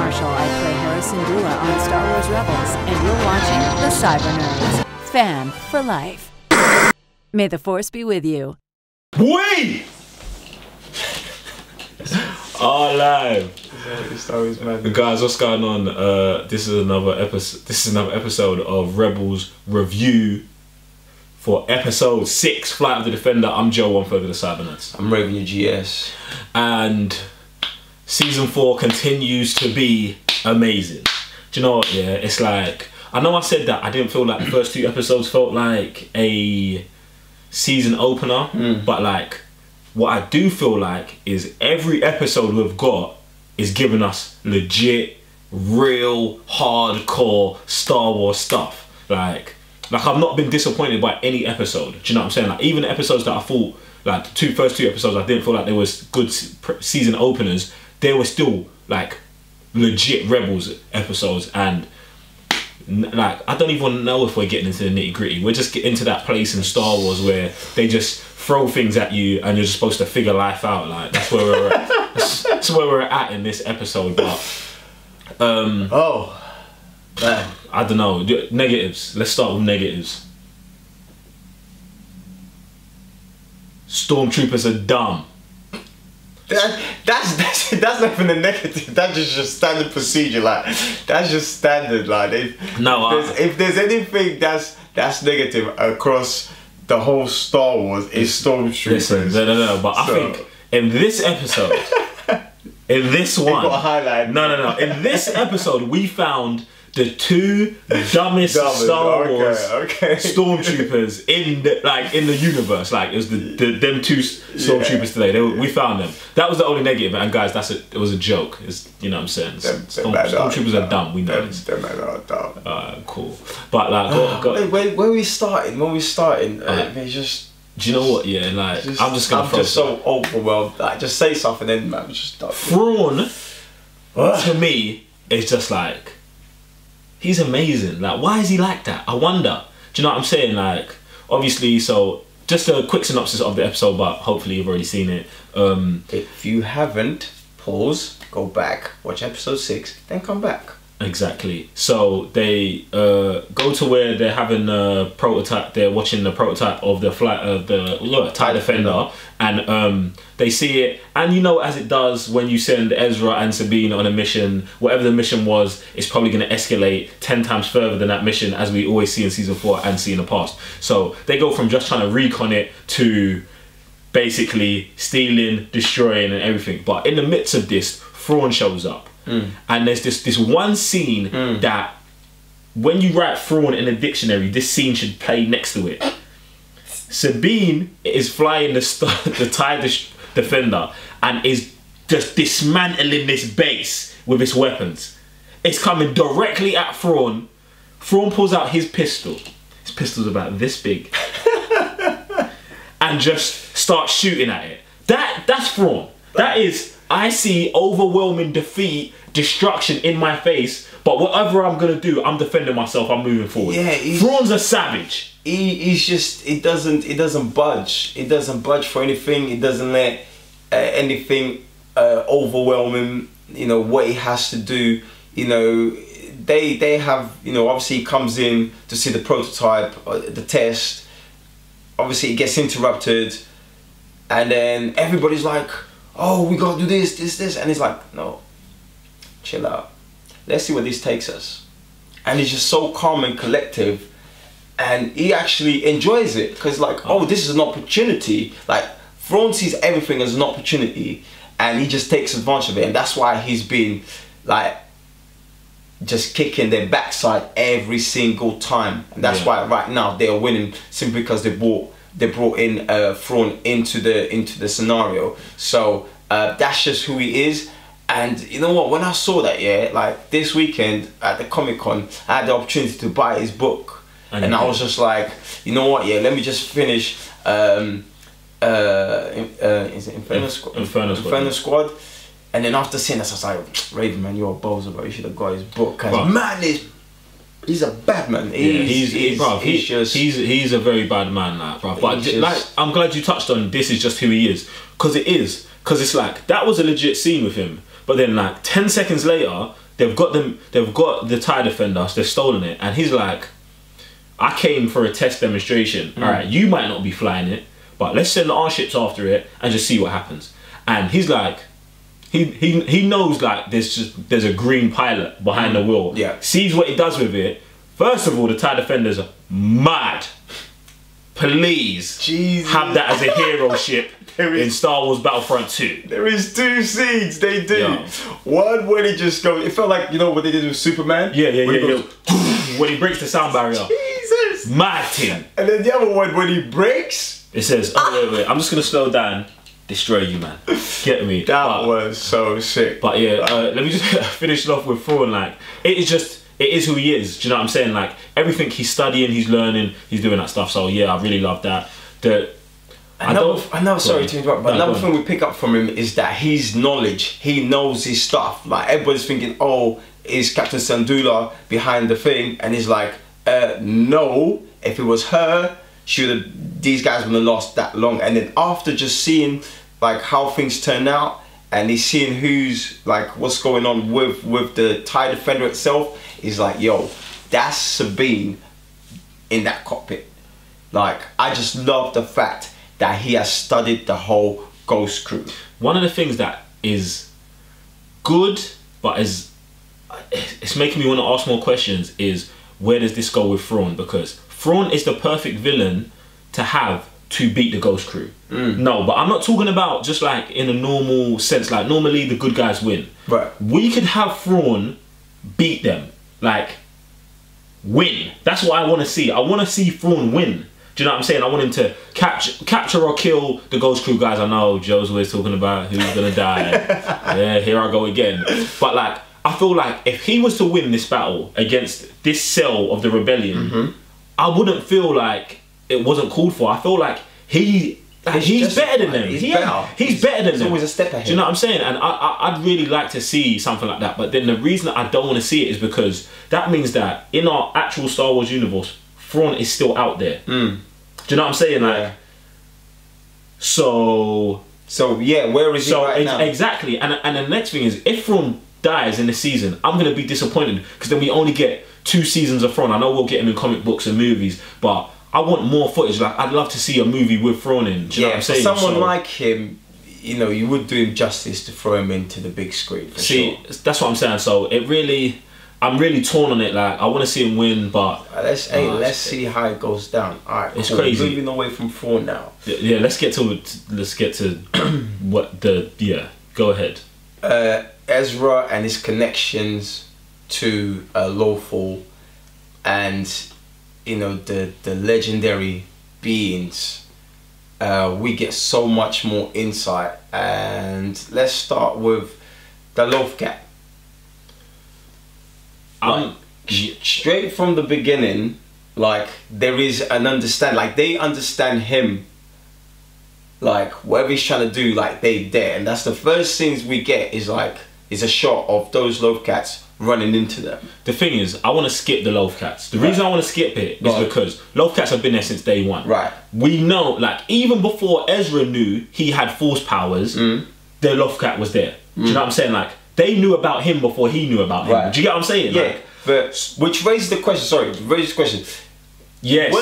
Marshall. I play Harrison Dula on Star Wars Rebels, and you're watching The Cyber Nerds. Fan for life. May the Force be with you. We are live. Guys, what's going on? This is another episode of Rebels review for episode 6, Flight of the Defender. I'm Joe, one further the Cyber Nerds. I'm Raven, your GS. And season 4 continues to be amazing. Do you know what? Yeah, it's like, I know I said that I didn't feel like the first 2 episodes felt like a season opener, but like what I do feel like is every episode we've got is giving us legit, real, hardcore Star Wars stuff. Like I've not been disappointed by any episode. Do you know what I'm saying? Like even the episodes that I thought, like the first two episodes, I didn't feel like there was good season openers. They were still like legit Rebels episodes, and like I don't even know if we're getting into the nitty gritty. We're just getting to that place in Star Wars where they just throw things at you and you're just supposed to figure life out. Like that's where we're at. That's where we're at in this episode. But oh man, I don't know. Negatives. Let's start with negatives. Stormtroopers are dumb. That's not even a negative. That's just standard procedure. Like that's just standard. Like if there's anything that's negative across the whole Star Wars, is Stormtroopers. Listen, no. But I think in this episode, in this one, got a highlight. No. In this episode, we found the 2 dumbest Star Wars stormtroopers in the universe. Like it was them 2 stormtroopers today. We found them. That was the only negative. And guys, it was a joke. You know what I'm saying? Stormtroopers are dumb. We know this. Them are dumb. Cool. But like, where we started? When we started, it's just. Do you know what? Yeah, like I'm just so overwhelmed. Like, just say something, then man, just start. Thrawn, to me, is just like. He's amazing. Like, why is he like that? I wonder. Do you know what I'm saying? Like, obviously, so just a quick synopsis of the episode, but hopefully you've already seen it. If you haven't, pause, go back, watch episode 6, then come back. Exactly. So they go to where they're having a prototype. They're watching the prototype of the flight of the TIE Defender, and they see it. And you know, as it does when you send Ezra and Sabine on a mission, whatever the mission was, it's probably going to escalate 10 times further than that mission, as we always see in season 4 and see in the past. So they go from just trying to recon it to basically stealing, destroying, and everything. But in the midst of this, Thrawn shows up. And there's this one scene that when you write Thrawn in a dictionary, this scene should play next to it. Sabine is flying the TIE Defender and is just dismantling this base with its weapons. It's coming directly at Thrawn. Thrawn pulls out his pistol. His pistol's about this big. And just starts shooting at it. That's Thrawn. That is, I see overwhelming defeat, destruction in my face, but whatever I'm gonna do, I'm defending myself, I'm moving forward. Yeah, Thrawn's a savage. He's just, it doesn't budge. It doesn't budge for anything. It doesn't let anything overwhelm him. You know what he has to do. You know, they have, you know, obviously he comes in to see the prototype, the test. Obviously it gets interrupted, and then everybody's like, oh, we gotta do this, and he's like, no, chill out. Let's see where this takes us. And he's just so calm and collective, and he actually enjoys it because, like, oh, this is an opportunity. Like, Thrawn sees everything as an opportunity, and he just takes advantage of it, and that's why he's been like just kicking their backside every single time. And that's why right now they are winning, simply because they brought in Thrawn into the scenario. So that's just who he is. And you know what, when I saw that, like this weekend at the Comic-Con, I had the opportunity to buy his book, and I was just like, you know what, let me just finish is it Inferno Squad. And then after seeing this, I was like, Raven, man, you're a bozo, bro. You should have got his book. Cause man, he's a bad man. He's a very bad man, like, bro. But like, I'm glad you touched on this is just who he is, because it's like that was a legit scene with him. But then like 10 seconds later, they've got the TIE defender, they've stolen it, and he's like, I came for a test demonstration. All right, you might not be flying it, but let's send our ships after it and just see what happens. And he's like, he knows like there's a green pilot behind the wheel. Yeah. Sees what he does with it. First of all, the TIE defenders are mad. Please have that as a hero ship in Star Wars Battlefront 2. There is 2 scenes they do. Yeah. One when he just goes, it felt like, you know what they did with Superman? Yeah. Goes, when he breaks the sound barrier. Jesus! Mad thing. And then the other one when he breaks. It says, oh wait, I'm just gonna slow down. Destroy you, man. Get me. That was so sick. But yeah, let me just finish it off with Thrawn. Like, it is who he is. Do you know what I'm saying? Like, everything he's studying, he's learning, he's doing that stuff. So yeah, I really love that. Sorry to interrupt, but another thing we pick up from him is that his knowledge, he knows his stuff. Like, everybody's thinking, oh, is Captain Sandula behind the thing? And he's like, no, if it was her, these guys wouldn't have lost that long. And then after just seeing like how things turn out, and he's seeing who's like what's going on with the TIE defender itself, he's like, yo, that's Sabine in that cockpit. Like, I just love the fact that he has studied the whole Ghost crew. One of the things that is good, but it's making me want to ask more questions, is where does this go with Thrawn? Because Thrawn is the perfect villain to have to beat the Ghost crew. No, but I'm not talking about just like in a normal sense, like normally the good guys win. Right. We could have Thrawn beat them, like win. That's what I want to see. I want to see Thrawn win. Do you know what I'm saying? I want him to capture or kill the Ghost crew guys. I know Joe's always talking about who's gonna die. Yeah, here I go again. But like, I feel like if he was to win this battle against this cell of the rebellion, I wouldn't feel like it wasn't called for. I feel like he's better than them. He's better than them. He's always a step ahead. Do you know what I'm saying? And I'd really like to see something like that. But then the reason that I don't want to see it is because that means that in our actual Star Wars universe, Thrawn is still out there. Do you know what I'm saying? Like, so yeah, where is he right now? Exactly. And the next thing is, if Thrawn dies in the season, I'm gonna be disappointed because then we only get 2 seasons of Thrawn. I know we'll get him in comic books and movies, but I want more footage. Like, I'd love to see a movie with Thrawn in. Do you know what I'm saying? For someone like him, you know, you would do him justice to throw him into the big screen. For sure. That's what I'm saying. So I'm really torn on it. Like, I want to see him win, but let's see how it goes down. All right, it's crazy. Moving away from Thrawn now. Yeah, let's get to what go ahead. Ezra and his connections to loth-wolf, and you know, the legendary beings. We get so much more insight, and let's start with the loth-cat. Straight from the beginning, like, there is an understand, like, they understand him, like, whatever he's trying to do, like, they there. And that's the first things we get is like, is a shot of those loth-cats running into them. The thing is, I want to skip the loth-cats. The reason I want to skip it is because loth-cats have been there since day one. Right. We know, like, even before Ezra knew he had force powers, the loth-cat was there. Do you know what I'm saying? Like, they knew about him before he knew about him. Right. Do you get what I'm saying? Yeah. Like, but which raises the question. Sorry, raises the question. Yes.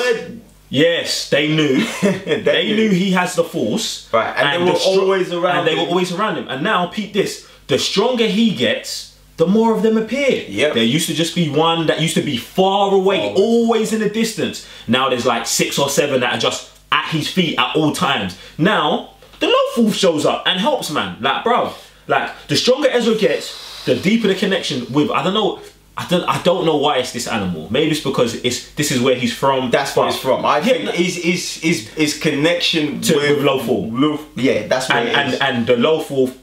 Yes, they knew. They knew he has the force. Right, and they were always around him. And they were always around him. And now, peep this. The stronger he gets, the more of them appear. Yep. There used to just be one that used to be far away, always in the distance. Now there's like 6 or 7 that are just at his feet at all times. Now, the loth-wolf shows up and helps, man. Like, bro, like, the stronger Ezra gets, the deeper the connection with, I don't know why it's this animal. Maybe it's because this is where he's from. That's where he's from. I think his connection with loth-wolf. Yeah, that's where it is. And the loth-wolf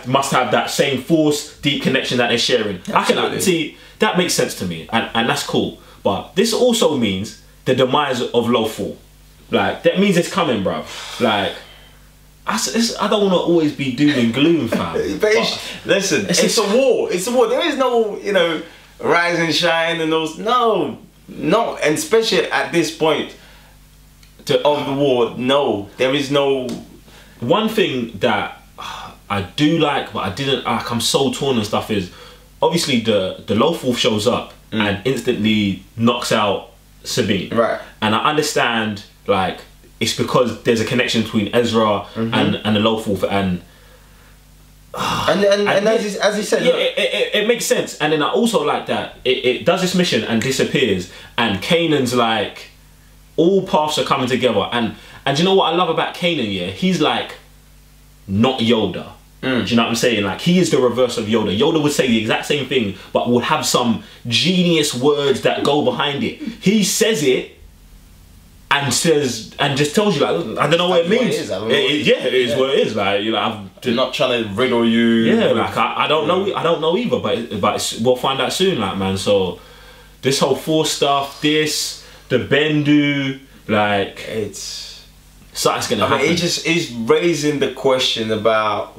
must have that same force, deep connection that they're sharing. Absolutely. I can see that makes sense to me, and that's cool. But this also means the demise of loth-wolf. Like, that means it's coming, bro. Like, I don't want to always be doom and gloom, fam. Listen, it's a war. It's a war. There is no, you know, rise and shine and those. No, and especially at this point of the war, no, there is no. One thing that I do like, but I didn't like. I'm so torn and stuff. Is obviously the loth-wolf shows up and instantly knocks out Sabine. Right. And I understand like it's because there's a connection between Ezra and the loth-wolf and as he said, yeah, it makes sense. And then I also like that it does this mission and disappears, and Kanan's like, all paths are coming together. And you know what I love about Kanan? Yeah, he's like not Yoda. Do you know what I'm saying? Like, he is the reverse of Yoda. Yoda would say the exact same thing, but would have some genius words that go behind it. He says it and says and just tells you, like, I don't know what it means. It is what it is. Like, you know, I'm not trying to riddle you. Yeah, like I don't know. I don't know either. But we'll find out soon, like, man. So this whole Force stuff, the Bendu, like, something's gonna happen. It just is raising the question about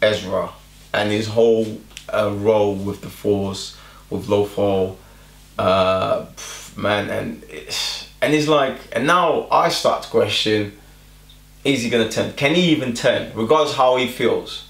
Ezra and his whole role with the Force, with Lothal, man, and it's like, and now I start to question: is he gonna turn? Can he even turn? Regardless how he feels,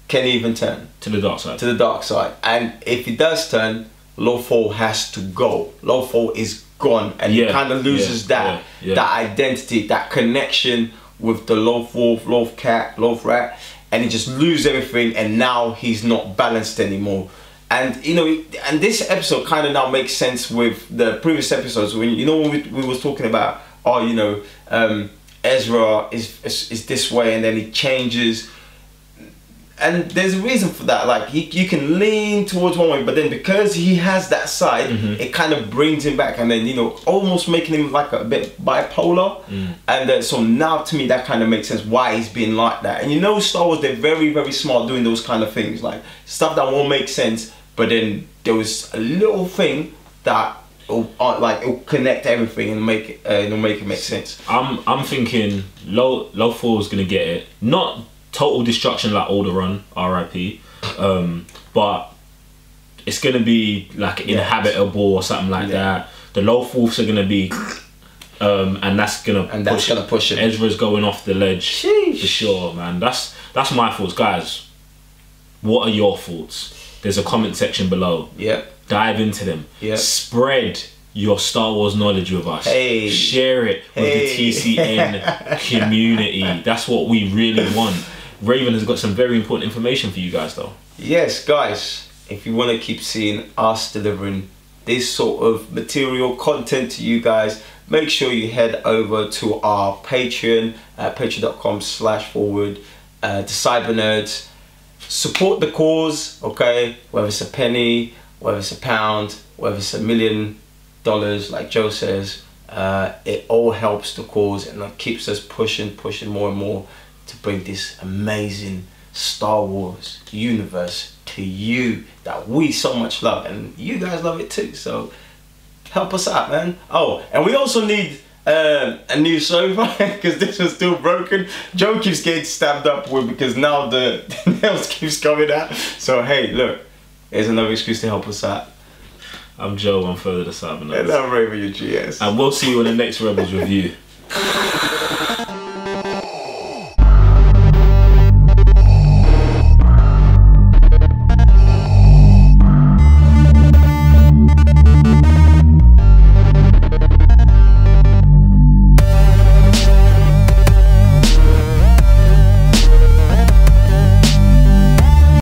can he even turn to the dark side? To the dark side. And if he does turn, Lothal has to go. Lothal is gone, and he kind of loses that identity, that connection with the loth-wolf, loth-cat, loth-rat, and he just loses everything, and now he's not balanced anymore. And you know, and this episode kind of now makes sense with the previous episodes when, you know, when we was talking about, oh, you know, Ezra is this way, and then he changes. And there's a reason for that. Like, you can lean towards one way, but then because he has that side, it kind of brings him back, and then, you know, almost making him like a bit bipolar. And so now to me that kind of makes sense why he's being like that. And you know, Star Wars, they're very, very smart doing those kind of things, like stuff that won't make sense, but then there was a little thing that it'll connect everything and make it it'll make it make sense. I'm thinking Lothal is gonna get it, not total destruction like Alderaan, R.I.P. But it's gonna be like inhabitable or something like that. The loth-wolves are gonna be, and that's gonna push it. Ezra's going off the ledge for sure, man. That's my thoughts, guys. What are your thoughts? There's a comment section below. Dive into them. Spread your Star Wars knowledge with us. Share it with the TCN community. That's what we really want. Raven has got some very important information for you guys, though. Yes, guys, if you want to keep seeing us delivering this sort of material content to you guys, make sure you head over to our Patreon at patreon.com/forward the Cyber Nerds. Support the cause, okay? Whether it's a penny, whether it's a pound, whether it's $1 million, like Joe says, it all helps the cause, and it keeps us pushing more and more to bring this amazing Star Wars universe to you that we so much love, and you guys love it too. So help us out, man. Oh, and we also need a new sofa because this one's still broken. Joe keeps getting stabbed up with because now the nails keeps coming out. So hey, look, here's another excuse to help us out. I'm Joe, I'm Further the Cyber Nerds. And I'm Raven, your GS. And we'll see you in the next Rebels review.